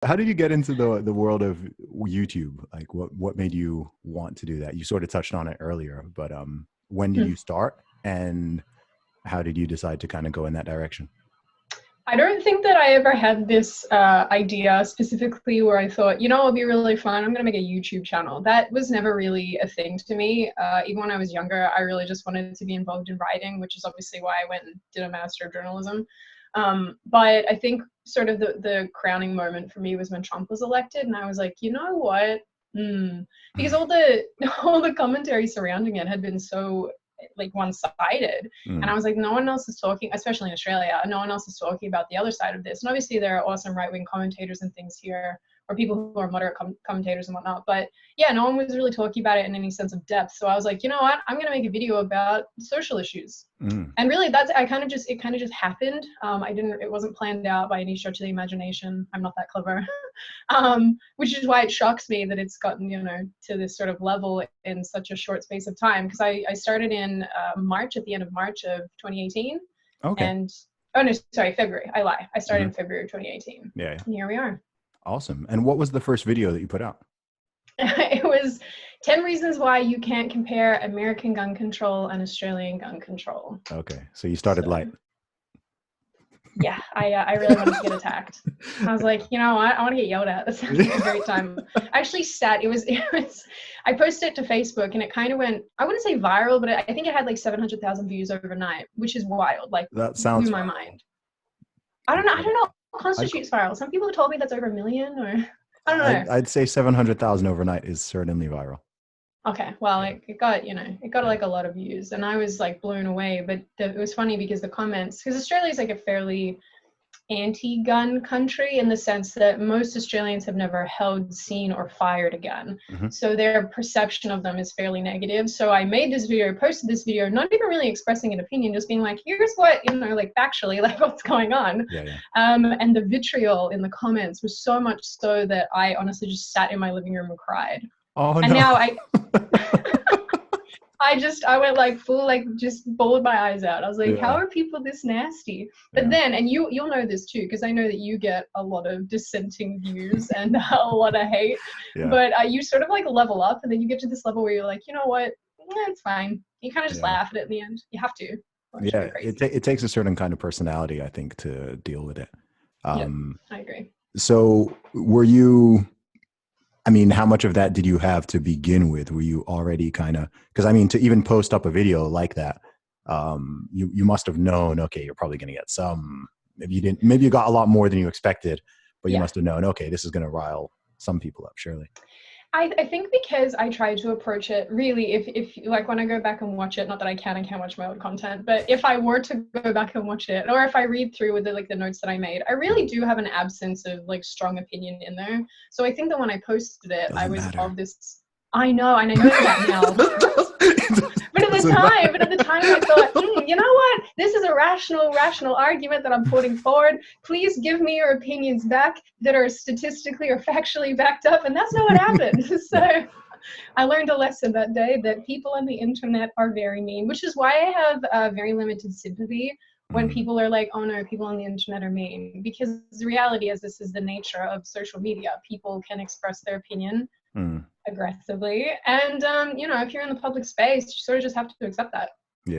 How did you get into the world of YouTube? Like what made you want to do that? You sort of touched on it earlier, but when did you start and how did you decide to kind of go in that direction? I don't think that I ever had this idea specifically where I thought, it'll be really fun. I'm going to make a YouTube channel. That was never really a thing to me. Even when I was younger, I really just wanted to be involved in writing, which is obviously why I went and did a Master of Journalism. But I think sort of the crowning moment for me was when Trump was elected, and I was like, you know what? Because all the commentary surrounding it had been so like one-sided, and I was like, no one else is talking, especially in Australia, no one else is talking about the other side of this. And obviously there are awesome right-wing commentators and things here, or people who are moderate commentators and whatnot, but yeah, no one was really talking about it in any sense of depth. So I was like, you know what, I'm going to make a video about social issues. And really it kind of just happened. It wasn't planned out by any stretch of the imagination. I'm not that clever. Which is why it shocks me that it's gotten, to this sort of level in such a short space of time. Because I started in March, at the end of March of 2018. Okay. And, oh no, sorry, February. I lie. I started in February of 2018. Yeah. And here we are. Awesome. And what was the first video that you put out? It was 10 reasons why you can't compare American gun control and Australian gun control. Okay. So you started light. Yeah, I really wanted to get attacked. I was like, you know what? I want to get yelled at. That sounds like a great time. I actually I posted it to Facebook and it kind of went, I wouldn't say viral, but I think it had like 700,000 views overnight, which is wild. Like, that sounds blew my mind. I don't know what constitutes viral. Some people have told me that's over 1 million, or I don't know. I'd say 700,000 overnight is certainly viral. Okay, well, it got like a lot of views, and I was like blown away. But it was funny because the comments, because Australia is like a fairly anti-gun country in the sense that most Australians have never held, seen, or fired a gun. So their perception of them is fairly negative. So I made this video, posted this video, not even really expressing an opinion, just being like, here's what, like factually, like what's going on. And the vitriol in the comments was so much so that I honestly just sat in my living room and cried. Oh, and now I went like full, like just bawled my eyes out. I was like, how are people this nasty? But then, and you'll know this too, because I know that you get a lot of dissenting views and a lot of hate, but you sort of like level up and then you get to this level where you're like, you know what, it's fine. You kind of just laugh at it in the end. You have to. It takes a certain kind of personality, I think, to deal with it. I agree. So how much of that did you have to begin with? Were you already kind of, because to even post up a video like that, you must have known, okay, you're probably going to get some, maybe you got a lot more than you expected, but you must have known, okay, this is going to rile some people up, surely. I think because I try to approach it really, if like when I go back and watch it, not that I can't watch my old content, but if I were to go back and watch it, or if I read through with the notes that I made, I really do have an absence of like strong opinion in there. So I think that when I posted it, I was of this, I know that now. But at the time I thought, you know what? This is a rational argument that I'm putting forward. Please give me your opinions back that are statistically or factually backed up. And that's not what happened. So I learned a lesson that day that people on the internet are very mean, which is why I have very limited sympathy when people are like, oh no, people on the internet are mean. Because the reality is this is the nature of social media. People can express their opinion aggressively, and if you're in the public space, you sort of just have to accept that.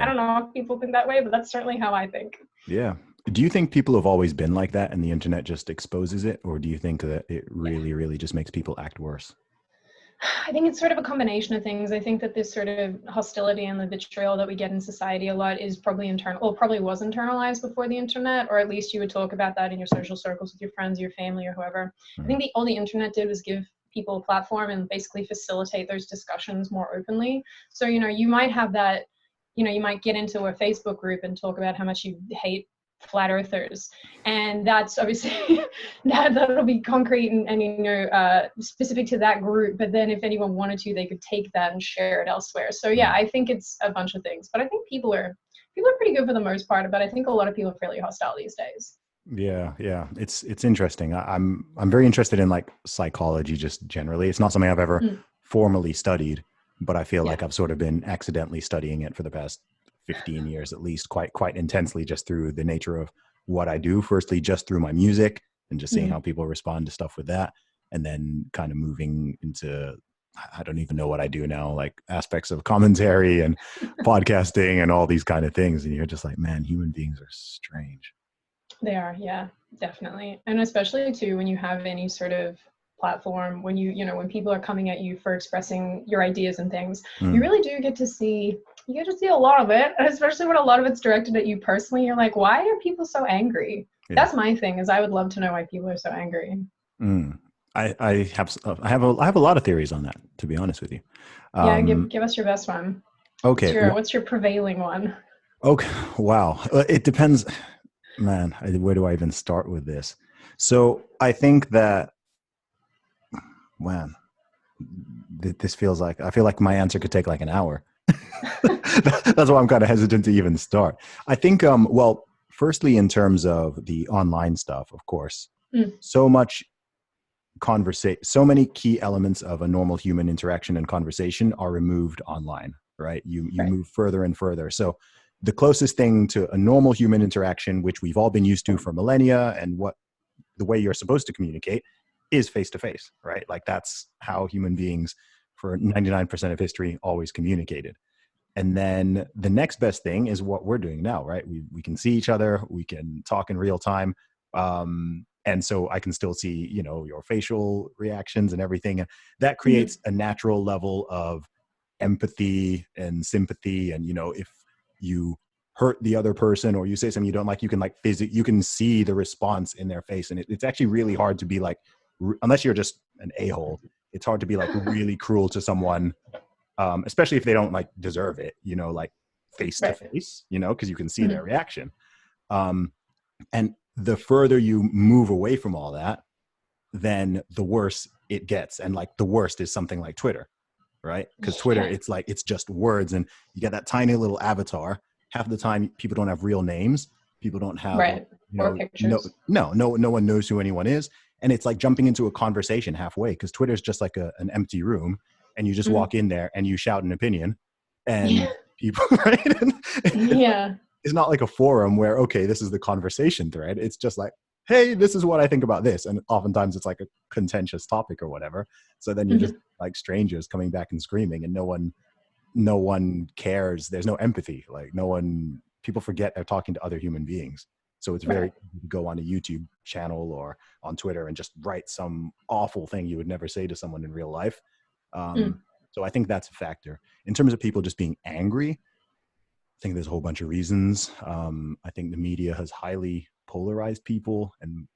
I don't know if people think that way, but that's certainly how I think. Do you think people have always been like that and the internet just exposes it, or do you think that it really just makes people act worse? I think it's sort of a combination of things. I think that this sort of hostility and the vitriol that we get in society a lot is probably probably was internalized before the internet, or at least you would talk about that in your social circles with your friends, your family, or whoever. I think all the internet did was give people a platform and basically facilitate those discussions more openly. So, you might have that, you might get into a Facebook group and talk about how much you hate flat earthers, and that's obviously that'll be concrete and specific to that group. But then if anyone wanted to, they could take that and share it elsewhere. So I think it's a bunch of things, but I think people are pretty good for the most part, but I think a lot of people are fairly hostile these days. Yeah. It's interesting. I'm very interested in like psychology just generally. It's not something I've ever formally studied, but I feel like I've sort of been accidentally studying it for the past 15 years at least, quite intensely, just through the nature of what I do. Firstly, just through my music, and just seeing how people respond to stuff with that, and then kind of moving into, I don't even know what I do now, like aspects of commentary and podcasting and all these kind of things. And you're just like, man, human beings are strange. They are, yeah, definitely. And especially too, when you have any sort of platform, when when people are coming at you for expressing your ideas and things, you really do get to see, a lot of it, especially when a lot of it's directed at you personally. You're like, why are people so angry? Yeah. That's my thing, is I would love to know why people are so angry. I have a lot of theories on that, to be honest with you. Yeah, give us your best one. Okay. What's your prevailing one? Okay. Wow. It depends, man. Where do I even start with this? So I think that, man, this feels like, I feel like my answer could take like an hour. That's why I'm kind of hesitant to even start. I think, well, firstly, in terms of the online stuff, of course, so many key elements of a normal human interaction and conversation are removed online, right? You move further and further. So the closest thing to a normal human interaction, which we've all been used to for millennia, and what the way you're supposed to communicate is face to face, right? Like that's how human beings for 99% of history always communicated. And then the next best thing is what we're doing now, right? We can see each other, we can talk in real time. And so I can still see, your facial reactions and everything. That creates a natural level of empathy and sympathy. And, if you hurt the other person or you say something you don't like, you can you can see the response in their face. And it's actually really hard to be like, unless you're just an a-hole, it's hard to be like really cruel to someone, especially if they don't like deserve it, like face to face, because you can see their reaction. And the further you move away from all that, then the worse it gets. And like the worst is something like Twitter, right? Because Twitter, it's like, it's just words, and you get that tiny little avatar. Half the time people don't have real names. People don't have, or pictures. No one knows who anyone is. And it's like jumping into a conversation halfway, because Twitter's just like an empty room, and you just walk in there and you shout an opinion, and people, right? It's not like a forum where, okay, this is the conversation thread. It's just like, hey, this is what I think about this. And oftentimes it's like a contentious topic or whatever. So then you're just like strangers coming back and screaming, and no one cares. There's no empathy. Like people forget they're talking to other human beings. So it's very easy to go on a YouTube channel or on Twitter and just write some awful thing you would never say to someone in real life. So I think that's a factor. In terms of people just being angry, I think there's a whole bunch of reasons. I think the media has highly polarized people, and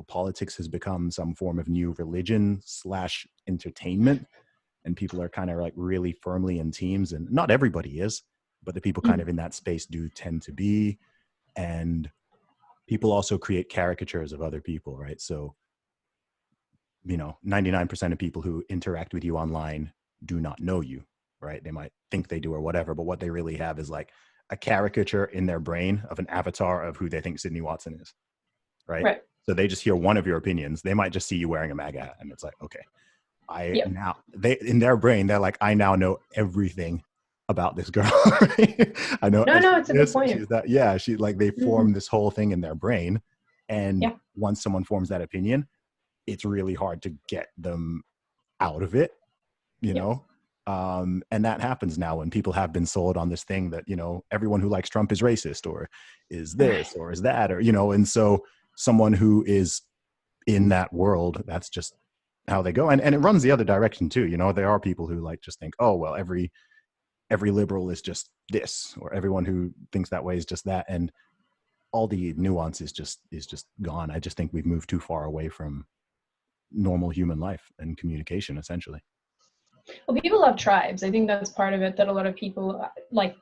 politics has become some form of new religion / entertainment, and people are kind of like really firmly in teams, and not everybody is, but the people kind of in that space do tend to be. And people also create caricatures of other people, right? So 99% of people who interact with you online do not know you, right? They might think they do or whatever, but what they really have is like a caricature in their brain of an avatar of who they think Sydney Watson is, right? So they just hear one of your opinions. They might just see you wearing a MAGA hat, and it's like, okay, in their brain, they're like, I now know everything about this girl. Right? I know. No, it's a good point. She's that. She like, they form this whole thing in their brain, and once someone forms that opinion, it's really hard to get them out of it, and that happens now when people have been sold on this thing that, everyone who likes Trump is racist or is this or is that, or, and so someone who is in that world, that's just how they go. And it runs the other direction too. There are people who like just think, oh, well, every liberal is just this, or everyone who thinks that way is just that. And all the nuance is just gone. I just think we've moved too far away from normal human life and communication, essentially. Well, people love tribes. I think that's part of it, that a lot of people,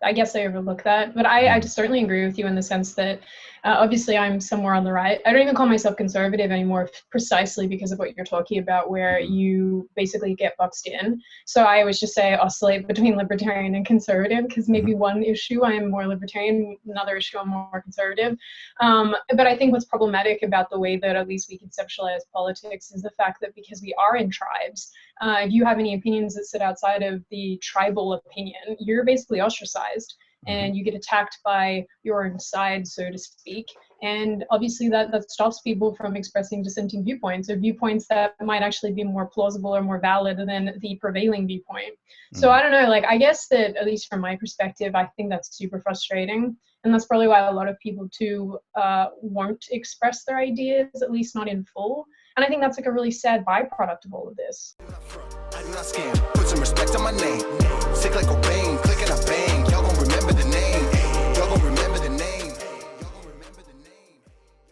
I guess they overlook that. But I just certainly agree with you in the sense that obviously I'm somewhere on the right. I don't even call myself conservative anymore, precisely because of what you're talking about, where you basically get boxed in. So I always just say oscillate between libertarian and conservative, because maybe one issue I am more libertarian, another issue I'm more conservative. But I think what's problematic about the way that at least we conceptualize politics is the fact that because we are in tribes, if you have any opinions that sit outside of the tribal opinion, you're basically ostracized and you get attacked by your own side, so to speak. And obviously that stops people from expressing dissenting viewpoints, or viewpoints that might actually be more plausible or more valid than the prevailing viewpoint. So I don't know, like, I guess that, at least from my perspective, I think that's super frustrating. And that's probably why a lot of people too won't express their ideas, at least not in full. And I think that's like a really sad byproduct of all of this. I do not scam. Put some respect on my name. Sick like a